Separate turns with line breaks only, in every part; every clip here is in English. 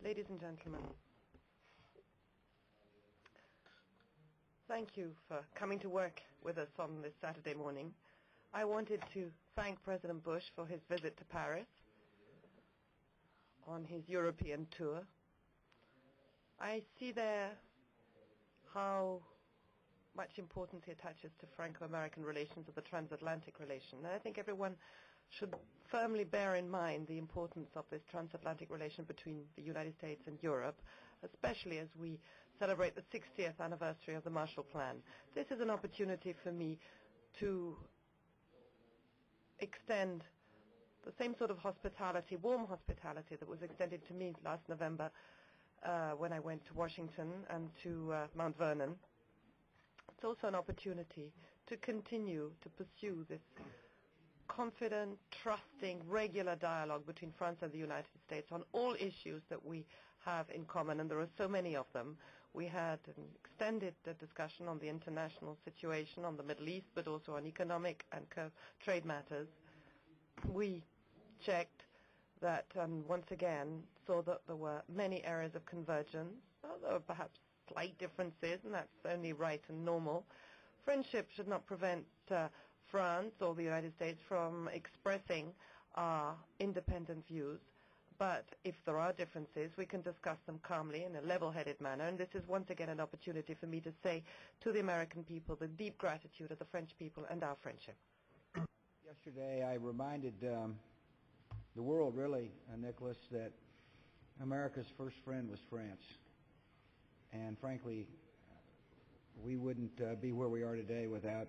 Ladies and gentlemen, thank you for coming to work with us on this Saturday morning. I wanted to thank President Bush for his visit to Paris on his European tour. I see there how much importance he attaches to Franco-American relations or the transatlantic relation. And I think everyone should firmly bear in mind the importance of this transatlantic relation between the United States and Europe, especially as we celebrate the 60th anniversary of the Marshall Plan. This is an opportunity for me to extend the same sort of hospitality, warm hospitality, that was extended to me last November when I went to Washington and to Mount Vernon. It's also an opportunity to continue to pursue this confident, trusting, regular dialogue between France and the United States on all issues that we have in common, and there are so many of them. We had an extended discussion on the international situation, on the Middle East, but also on economic and trade matters. We checked that once again saw that there were many areas of convergence, although perhaps slight differences, and that's only right and normal. Friendship should not prevent France or the United States from expressing our independent views, but if there are differences, we can discuss them calmly in a level-headed manner, and this is once again an opportunity for me to say to the American people the deep gratitude of the French people and our friendship.
Yesterday I reminded the world, really, Nicolas, that America's first friend was France. And frankly, we wouldn't be where we are today without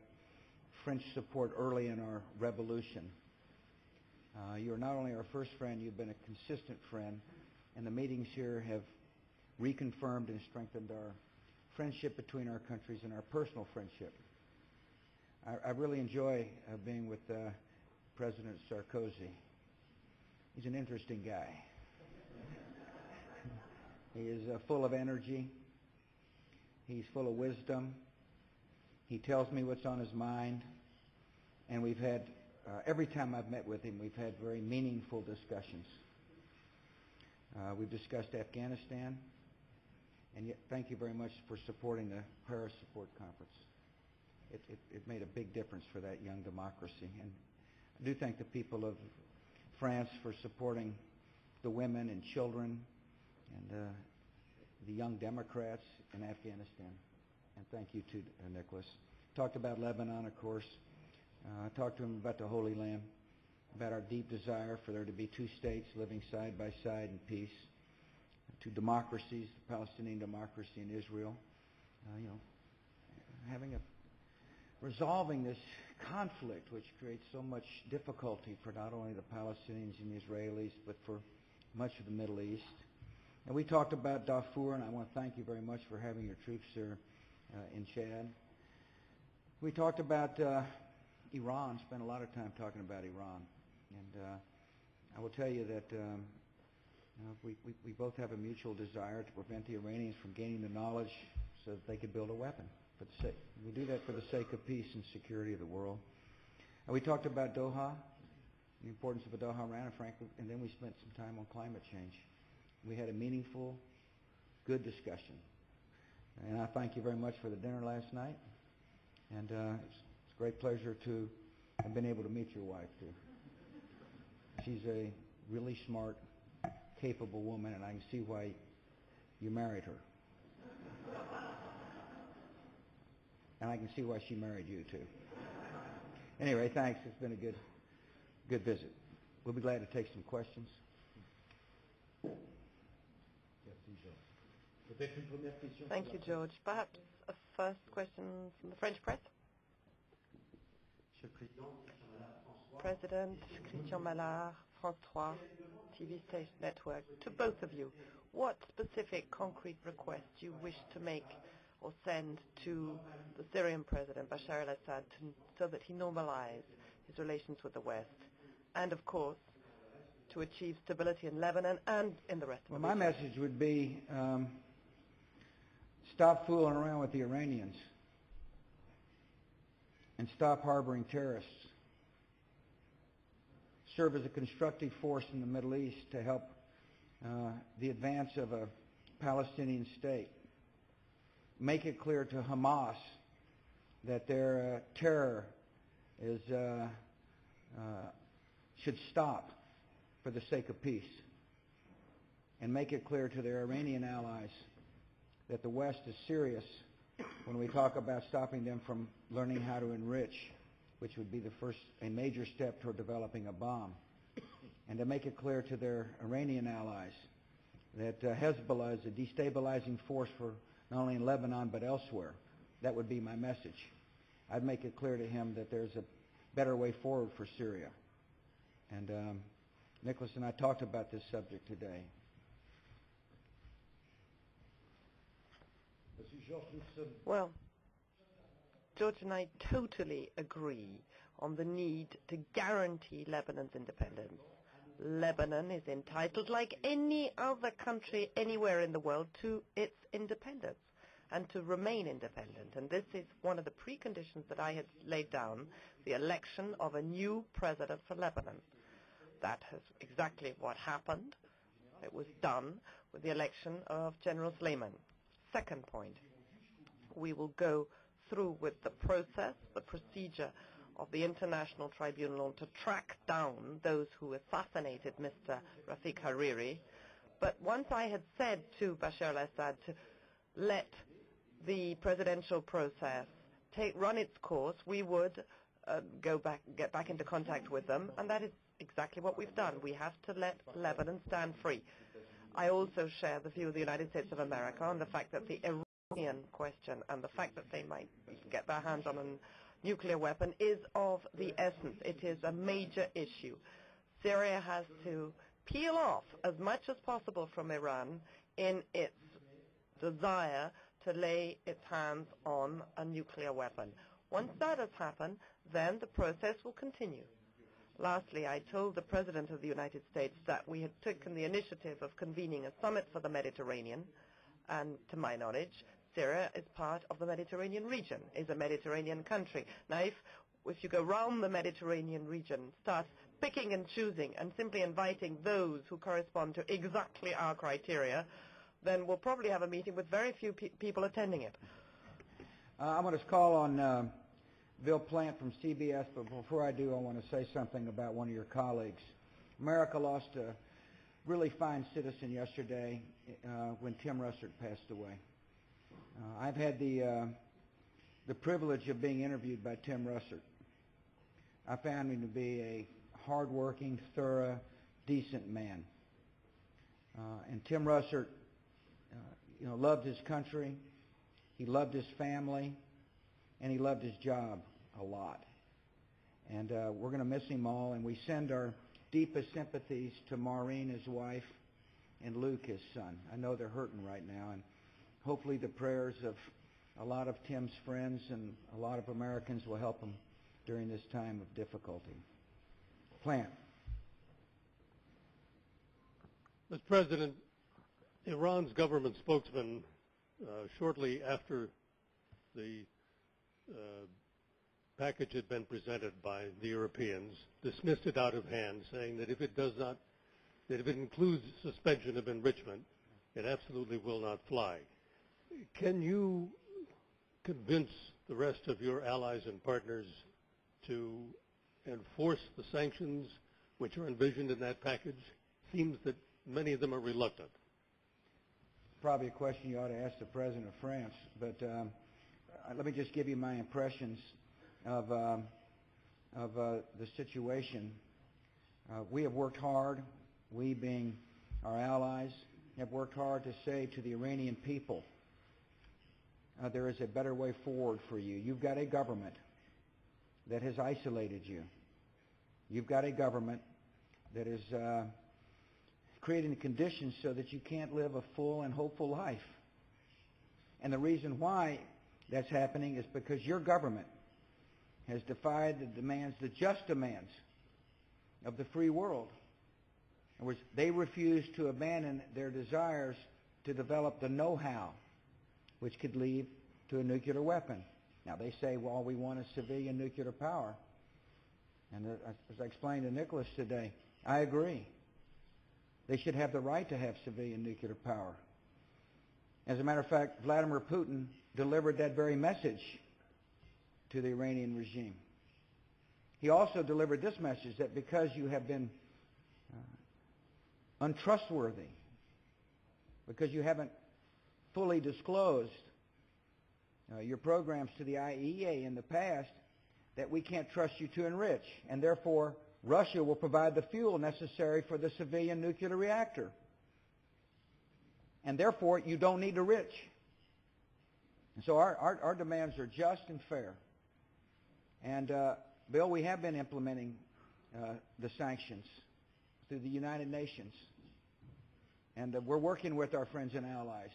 French support early in our revolution. You are not only our first friend, you've been a consistent friend, and the meetings here have reconfirmed and strengthened our friendship between our countries and our personal friendship. I really enjoy being with President Sarkozy. He's an interesting guy. He is full of energy. He's full of wisdom. He tells me what's on his mind. And we've had, every time I've met with him, we've had very meaningful discussions. We've discussed Afghanistan. And yet, thank you very much for supporting the Paris Support Conference. It made a big difference for that young democracy. And I do thank the people of France for supporting the women and children and the young Democrats in Afghanistan. And thank you too, Nicolas. Talked about Lebanon, of course. Talked to him about the Holy Land, about our deep desire for there to be two states living side by side in peace, two democracies, the Palestinian democracy and Israel. Resolving this conflict, which creates so much difficulty for not only the Palestinians and the Israelis, but for much of the Middle East. And we talked about Darfur, and I want to thank you very much for having your troops there in Chad. We talked about Iran, spent a lot of time talking about Iran. And I will tell you that we both have a mutual desire to prevent the Iranians from gaining the knowledge so that they could build a weapon. We do that for the sake of peace and security of the world. And we talked about Doha, the importance of a Doha round, and frankly, and then we spent some time on climate change. We had a meaningful, good discussion. And I thank you very much for the dinner last night. And it's a great pleasure to have been able to meet your wife, too. She's a really smart, capable woman, and I can see why you married her. And I can see why she married you, too. Anyway, thanks. It's been a good visit. We'll be glad to take some questions.
Thank you, George. Perhaps a first question from the French press? President, Christian Mallard, France 3, TV station network. To both of you, what specific concrete requests do you wish to make or send to the Syrian president, Bashar al-Assad, so that he normalize his relations with the West, and of course, to achieve stability in Lebanon and in the rest of the region?
My message would be stop fooling around with the Iranians and stop harboring terrorists. Serve as a constructive force in the Middle East to help the advance of a Palestinian state. Make it clear to Hamas that their terror is should stop for the sake of peace. And make it clear to their Iranian allies that the West is serious when we talk about stopping them from learning how to enrich, which would be a major step toward developing a bomb. And to make it clear to their Iranian allies that Hezbollah is a destabilizing force for not only in Lebanon but elsewhere. That would be my message. I'd make it clear to him that there's a better way forward for Syria. And Nicolas and I talked about this subject today.
Well, George and I totally agree on the need to guarantee Lebanon's independence. Lebanon is entitled, like any other country anywhere in the world, to its independence and to remain independent. And this is one of the preconditions that I had laid down, the election of a new president for Lebanon. That is exactly what happened. It was done with the election of General Sleiman. Second point, we will go through with the process, the procedure of the International Tribunal to track down those who assassinated Mr. Rafik Hariri. But once I had said to Bashar al-Assad to let the presidential process run its course, we would get back into contact with them, and that is exactly what we've done. We have to let Lebanon stand free. I also share the view of the United States of America on the fact that the Iranian question and the fact that they might get their hands on a nuclear weapon is of the essence. It is a major issue. Syria has to peel off as much as possible from Iran in its desire to lay its hands on a nuclear weapon. Once that has happened, then the process will continue. Lastly, I told the President of the United States that we had taken the initiative of convening a summit for the Mediterranean, and to my knowledge, Syria is part of the Mediterranean region, is a Mediterranean country. Now, if you go round the Mediterranean region, start picking and choosing and simply inviting those who correspond to exactly our criteria, then we'll probably have a meeting with very few people attending it.
I'm going to call on Bill Plant from CBS, but before I do, I want to say something about one of your colleagues. America lost a really fine citizen yesterday when Tim Russert passed away. I've had the privilege of being interviewed by Tim Russert. I found him to be a hardworking, thorough, decent man. And Tim Russert, loved his country, he loved his family, and he loved his job a lot. And we're going to miss him all, and we send our deepest sympathies to Maureen, his wife, and Luke, his son. I know they're hurting right now, and hopefully the prayers of a lot of Tim's friends and a lot of Americans will help him during this time of difficulty. Plant.
Mr. President, Iran's government spokesman, shortly after the package had been presented by the Europeans, dismissed it out of hand, saying that if it includes suspension of enrichment, it absolutely will not fly. Can you convince the rest of your allies and partners to enforce the sanctions which are envisioned in that package? Seems that many of them are reluctant.
Probably a question you ought to ask the President of France, but let me just give you my impressions of the situation. We have worked hard, we being our allies, have worked hard to say to the Iranian people, there is a better way forward for you. You've got a government that has isolated you. You've got a government that is creating the conditions so that you can't live a full and hopeful life. And the reason why that's happening is because your government has defied the demands, the just demands of the free world. In other words, they refuse to abandon their desires to develop the know-how which could lead to a nuclear weapon. Now, they say, well, all we want is civilian nuclear power. And as I explained to Nicolas today, I agree. They should have the right to have civilian nuclear power. As a matter of fact, Vladimir Putin delivered that very message to the Iranian regime. He also delivered this message, that because you have been untrustworthy, because you haven't fully disclosed your programs to the IAEA in the past, that we can't trust you to enrich, and therefore Russia will provide the fuel necessary for the civilian nuclear reactor. And therefore, you don't need to enrich. And so our demands are just and fair. And, Bill, we have been implementing the sanctions through the United Nations. And we're working with our friends and allies.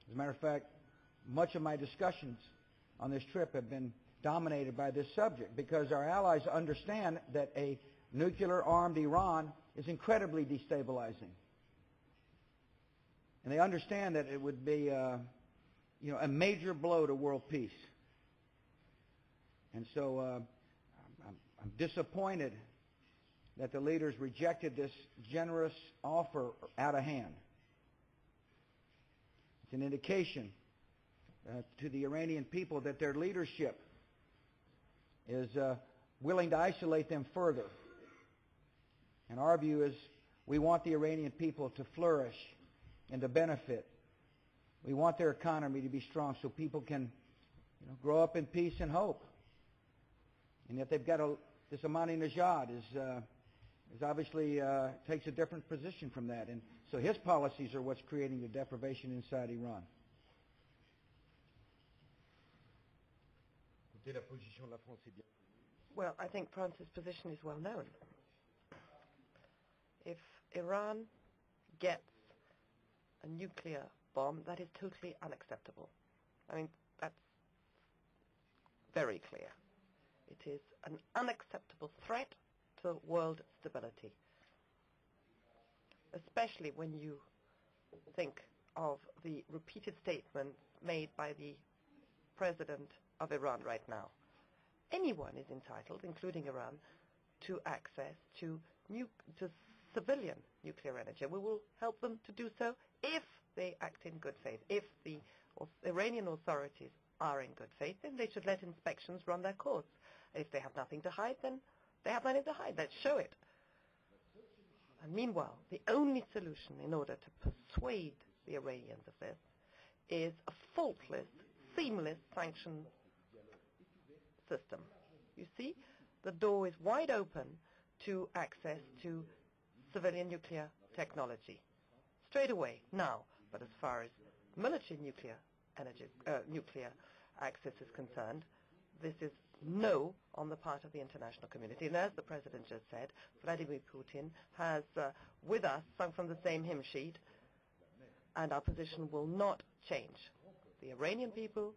As a matter of fact, much of my discussions on this trip have been dominated by this subject, because our allies understand that a nuclear-armed Iran is incredibly destabilizing. And they understand that it would be a major blow to world peace. And so I'm disappointed that the leaders rejected this generous offer out of hand. It's an indication to the Iranian people that their leadership is willing to isolate them further. And our view is we want the Iranian people to flourish and to benefit. We want their economy to be strong so people can grow up in peace and hope. And yet they've got this Ahmadinejad is obviously takes a different position from that. And so his policies are what's creating the deprivation inside Iran.
Well, I think France's position is well known. If Iran gets a nuclear bomb, that is totally unacceptable. I mean, that's very clear. It is an unacceptable threat to world stability, especially when you think of the repeated statements made by the president of Iran right now. Anyone is entitled, including Iran, to access to civilian nuclear energy. We will help them to do so if they act in good faith. If the Iranian authorities are in good faith, then they should let inspections run their course. If they have nothing to hide, then they have nothing to hide. Let's show it. And meanwhile, the only solution in order to persuade the Iranians of this is a faultless, seamless sanction system. You see, the door is wide open to access to civilian nuclear technology. Straight away, now. But as far as military nuclear energy, nuclear access is concerned, this is no on the part of the international community. And as the President just said, Vladimir Putin has, with us, sung from the same hymn sheet, and our position will not change. The Iranian people,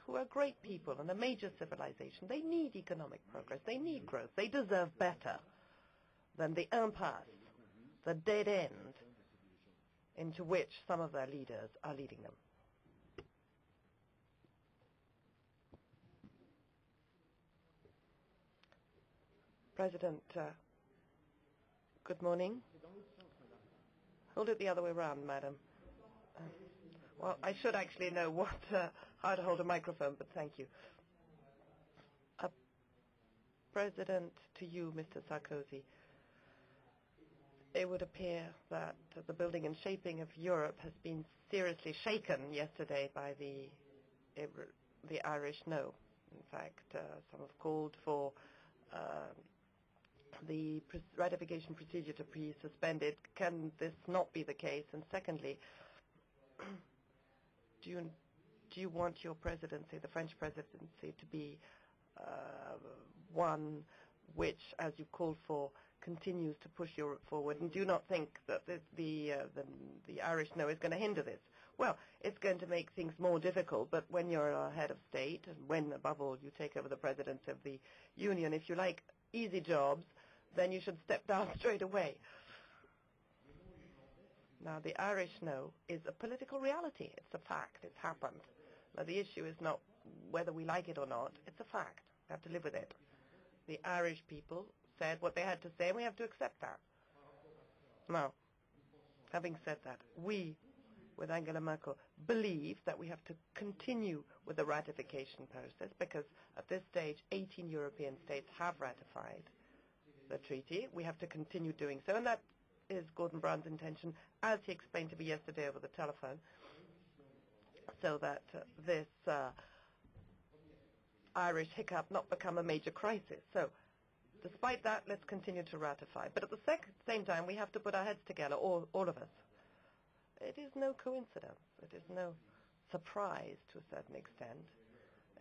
who are great people and a major civilization, they need economic progress, they need growth, they deserve better than the impasse, the dead end into which some of their leaders are leading them. President, good morning. Hold it the other way around, madam. Well, I should actually know how to hold a microphone, but thank you. President, to you, Mr. Sarkozy, it would appear that the building and shaping of Europe has been seriously shaken yesterday by the Irish no. In fact, some have called for the ratification procedure to be suspended. Can this not be the case? And secondly, do you want your presidency, the French presidency, to be one which, as you called for, continues to push Europe forward? And do you not think that the Irish no is going to hinder this? Well, it's going to make things more difficult, but when you're a head of state, and when, above all, you take over the presidency of the Union, if you like easy jobs, then you should step down straight away. Now, the Irish no is a political reality. It's a fact. It's happened. Now, the issue is not whether we like it or not. It's a fact. We have to live with it. The Irish people said what they had to say, and we have to accept that. Now, Having said that, we, with Angela Merkel, believe that we have to continue with the ratification process because at this stage 18 European states have ratified the treaty. We have to continue doing so, and that is Gordon Brown's intention, as he explained to me yesterday over the telephone, so that this Irish hiccup not become a major crisis. So despite that, let's continue to ratify. But at the same time, we have to put our heads together, all of us. It is no coincidence. It is no surprise to a certain extent.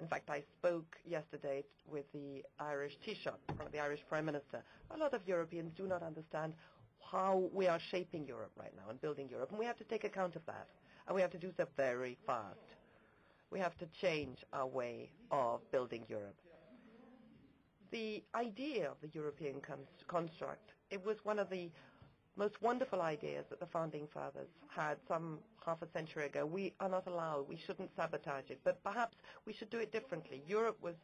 In fact, I spoke yesterday with the Irish Taoiseach, the Irish Prime Minister. A lot of Europeans do not understand how we are shaping Europe right now and building Europe, and we have to take account of that. And we have to do so very fast. We have to change our way of building Europe. The idea of the European construct, it was one of the most wonderful ideas that the Founding Fathers had some half a century ago. We are not allowed, we shouldn't sabotage it, but perhaps we should do it differently. Europe was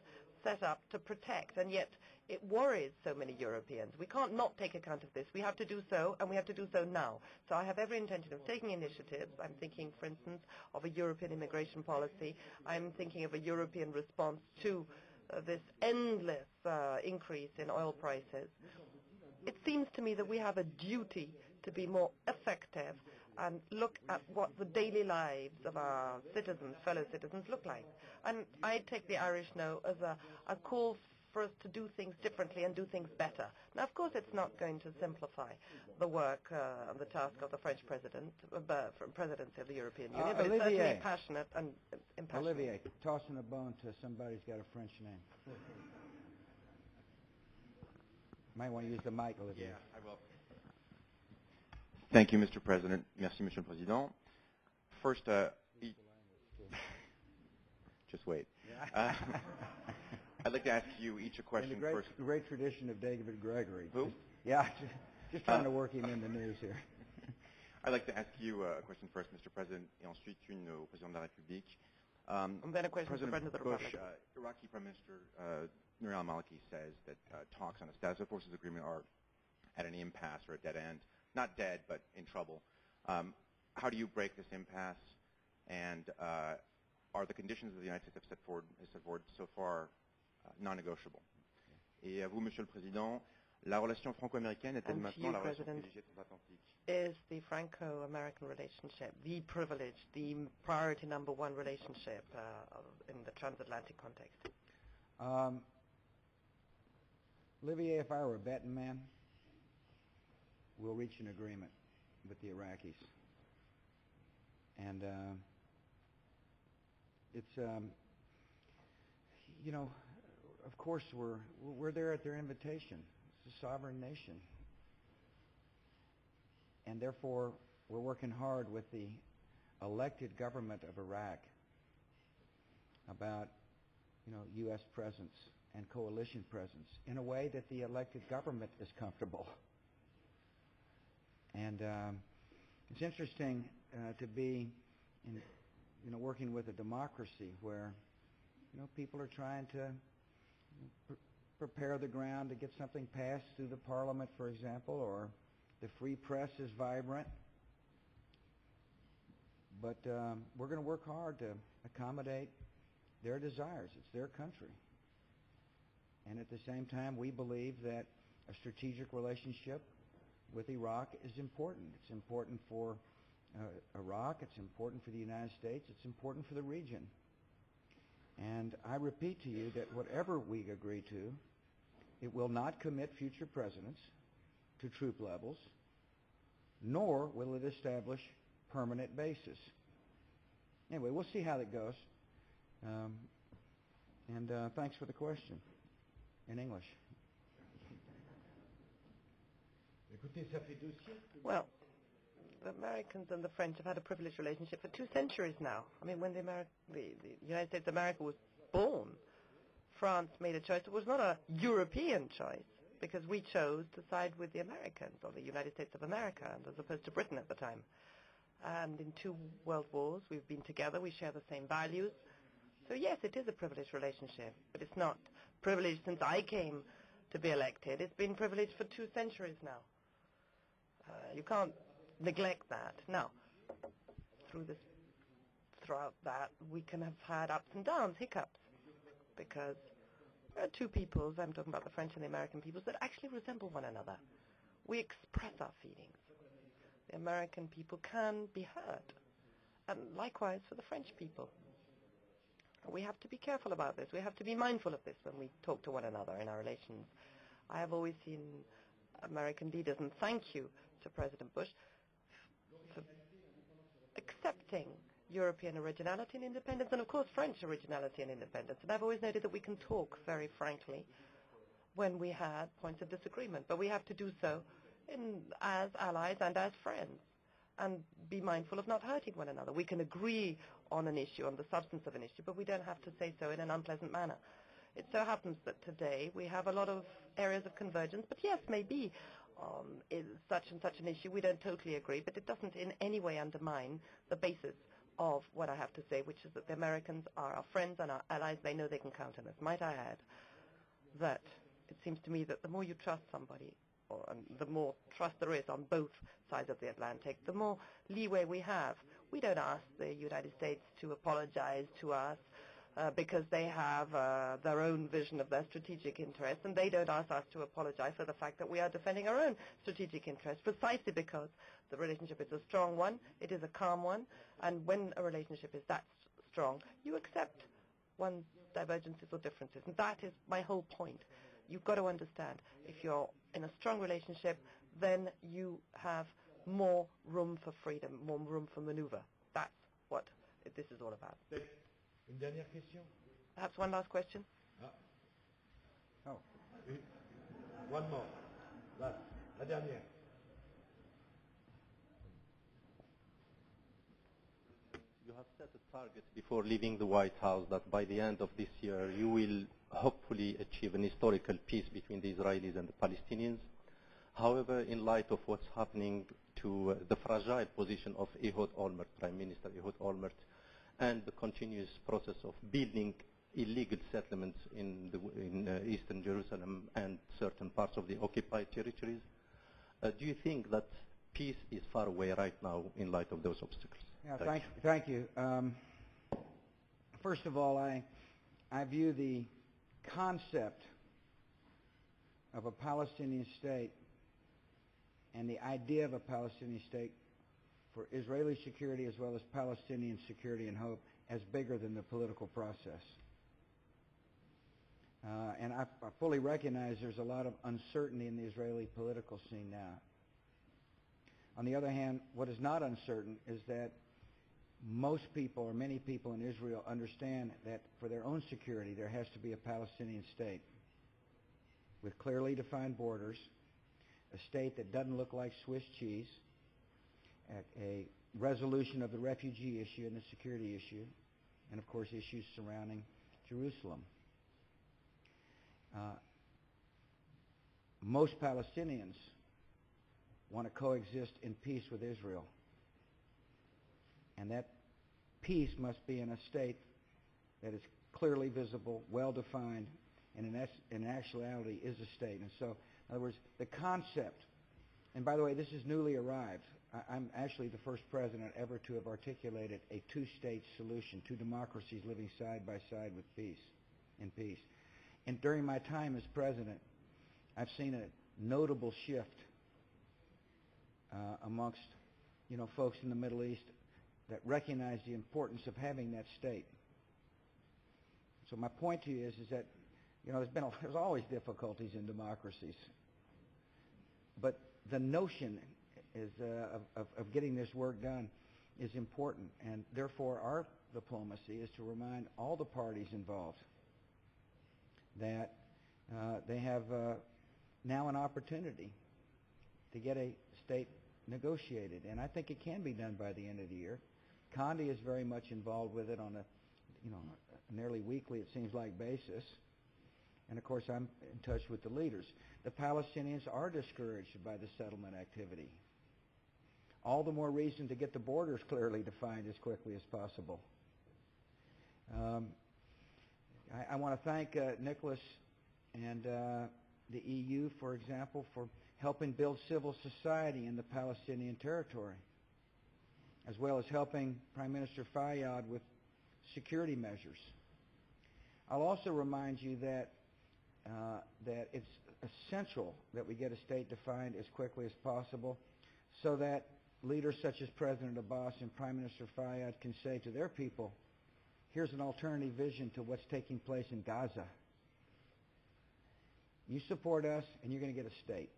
set up to protect, and yet it worries so many Europeans. We can't not take account of this. We have to do so, and we have to do so now. So I have every intention of taking initiatives. I'm thinking, for instance, of a European immigration policy. I'm thinking of a European response to this endless increase in oil prices. It seems to me that we have a duty to be more effective and look at what the daily lives of our citizens, fellow citizens, look like. And I take the Irish No as a call for us to do things differently and do things better. Now, of course, it's not going to simplify the work and the task of the French presidency of the European Union, but it's certainly passionate and impassioned.
Olivier, tossing a bone to somebody who's got a French name. Might want to use the mic, Olivier.
Yeah, I will. Thank you, Mr. President. Merci, Monsieur le Président. First, just wait. I'd like to ask you each a question
in the
first.
Great tradition of David Gregory.
Who?
Yeah, just trying to work him in the news here.
I'd like to ask you a question first, Mr. President, et ensuite une au Président de la République.
And then a question to the President of the
Bush,
Republic.
Iraqi Prime Minister Nouri al-Maliki says that talks on a status of forces agreement are at an impasse or a dead end. Not dead, but in trouble. How do you break this impasse? And are the conditions that the United States have set forward so far non-negotiable? Et à vous, Monsieur le Président, la relation franco-américaine est-elle maintenant la relation privilégiée transatlantique?
Is the Franco-American relationship the privilege, the priority number one relationship in the transatlantic context?
Olivier, if I were a betting man, we'll reach an agreement with the Iraqis. And it's, you know, of course we're there at their invitation. It's a sovereign nation. And therefore, we're working hard with the elected government of Iraq about, you know, U.S. presence and coalition presence in a way that the elected government is comfortable. And it's interesting to be, you know, working with a democracy where, you know, people are trying to prepare the ground to get something passed through the parliament, for example, or the free press is vibrant. But we're going to work hard to accommodate their desires. It's their country. And at the same time, we believe that a strategic relationship with Iraq is important. It's important for Iraq. It's important for the United States. It's important for the region. And I repeat to you that whatever we agree to, it will not commit future presidents to troop levels, nor will it establish permanent bases. Anyway, we'll see how that goes. And thanks for the question in English.
Well, the Americans and the French have had a privileged relationship for 2 centuries now. I mean, when the United States of America was born, France made a choice. It was not a European choice, because we chose to side with the Americans, or the United States of America, as opposed to Britain at the time. And in 2 world wars, we've been together. We share the same values. So yes, it is a privileged relationship, but it's not privileged since I came to be elected. It's been privileged for 2 centuries now. You can't neglect that. Now, throughout that, we can have had ups and downs, hiccups, because there are two peoples, I'm talking about the French and the American peoples, that actually resemble one another. We express our feelings. The American people can be hurt, and likewise for the French people. We have to be careful about this. We have to be mindful of this when we talk to one another in our relations. I have always seen American leaders, and thank you to President Bush for accepting European originality and independence, and of course French originality and independence. And I've always noted that we can talk very frankly when we had points of disagreement, but we have to do so as allies and as friends, and be mindful of not hurting one another. We can agree on an issue, on the substance of an issue, but we don't have to say so in an unpleasant manner. It so happens that today we have a lot of areas of convergence, but yes, maybe in such and such an issue we don't totally agree, but it doesn't in any way undermine the basis of what I have to say, which is that the Americans are our friends and our allies. They know they can count on us. Might I add that it seems to me that the more you trust somebody, the more trust there is on both sides of the Atlantic, the more leeway we have. We don't ask the United States to apologize to us because they have their own vision of their strategic interests, and they don't ask us to apologize for the fact that we are defending our own strategic interests, precisely because the relationship is a strong one, it is a calm one, and when a relationship is that strong, you accept one's divergences or differences, and that is my whole point. You've got to understand, if you're in a strong relationship, then you have more room for freedom, more room for maneuver. That's what this is all about.
Une dernière question?
Perhaps one last question?
Oh.
One more. Last. La dernière.
You have set a target before leaving the White House that by the end of this year you will hopefully achieve an historical peace between the Israelis and the Palestinians. However, in light of what's happening to the fragile position of Ehud Olmert, Prime Minister Ehud Olmert, and the continuous process of building illegal settlements in eastern Jerusalem and certain parts of the occupied territories, do you think that peace is far away right now in light of those obstacles?
Yeah, thank you. First of all, I view the concept of a Palestinian state and the idea of a Palestinian state for Israeli security as well as Palestinian security and hope as bigger than the political process. And I fully recognize there's a lot of uncertainty in the Israeli political scene now. On the other hand, what is not uncertain is that most people or many people in Israel understand that for their own security there has to be a Palestinian state with clearly defined borders, a state that doesn't look like Swiss cheese, a resolution of the refugee issue and the security issue, and of course issues surrounding Jerusalem. Most Palestinians want to coexist in peace with Israel, and that peace must be in a state that is clearly visible, well-defined, and in actuality is a state. And so, in other words, the concept, and by the way, this is newly arrived. I'm actually the first president ever to have articulated a two-state solution, two democracies living side by side with peace, in peace. And during my time as president, I've seen a notable shift amongst, folks in the Middle East that recognize the importance of having that state. So my point to you is that, there's always difficulties in democracies, but the notion is of getting this work done is important, and therefore our diplomacy is to remind all the parties involved that they have now an opportunity to get a state negotiated, and I think it can be done by the end of the year. Condi is very much involved with it on a nearly weekly, it seems like, basis. And of course, I'm in touch with the leaders. The Palestinians are discouraged by the settlement activity. All the more reason to get the borders clearly defined as quickly as possible. I want to thank Nicolas and the EU, for example, for helping build civil society in the Palestinian territory, as well as helping Prime Minister Fayyad with security measures. I'll also remind you that it's essential that we get a state defined as quickly as possible so that leaders such as President Abbas and Prime Minister Fayyad can say to their people, here's an alternative vision to what's taking place in Gaza. You support us and you're going to get a state.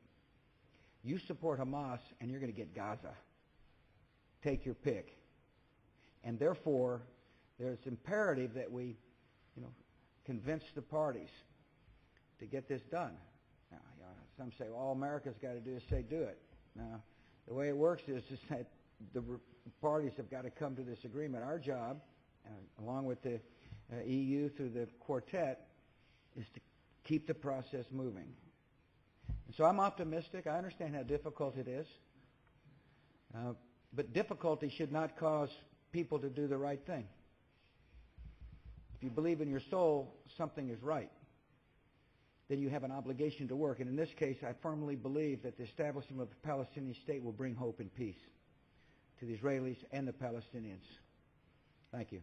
You support Hamas and you're going to get Gaza. Take your pick. And therefore, there's imperative that we, convince the parties to get this done. Now, some say, well, all America's got to do is say do it. Now, the way it works is that the parties have got to come to this agreement. Our job, along with the EU through the quartet, is to keep the process moving. And so I'm optimistic. I understand how difficult it is. But difficulty should not cause people to do the right thing. If you believe in your soul something is right, then you have an obligation to work. And in this case, I firmly believe that the establishment of the Palestinian state will bring hope and peace to the Israelis and the Palestinians. Thank you.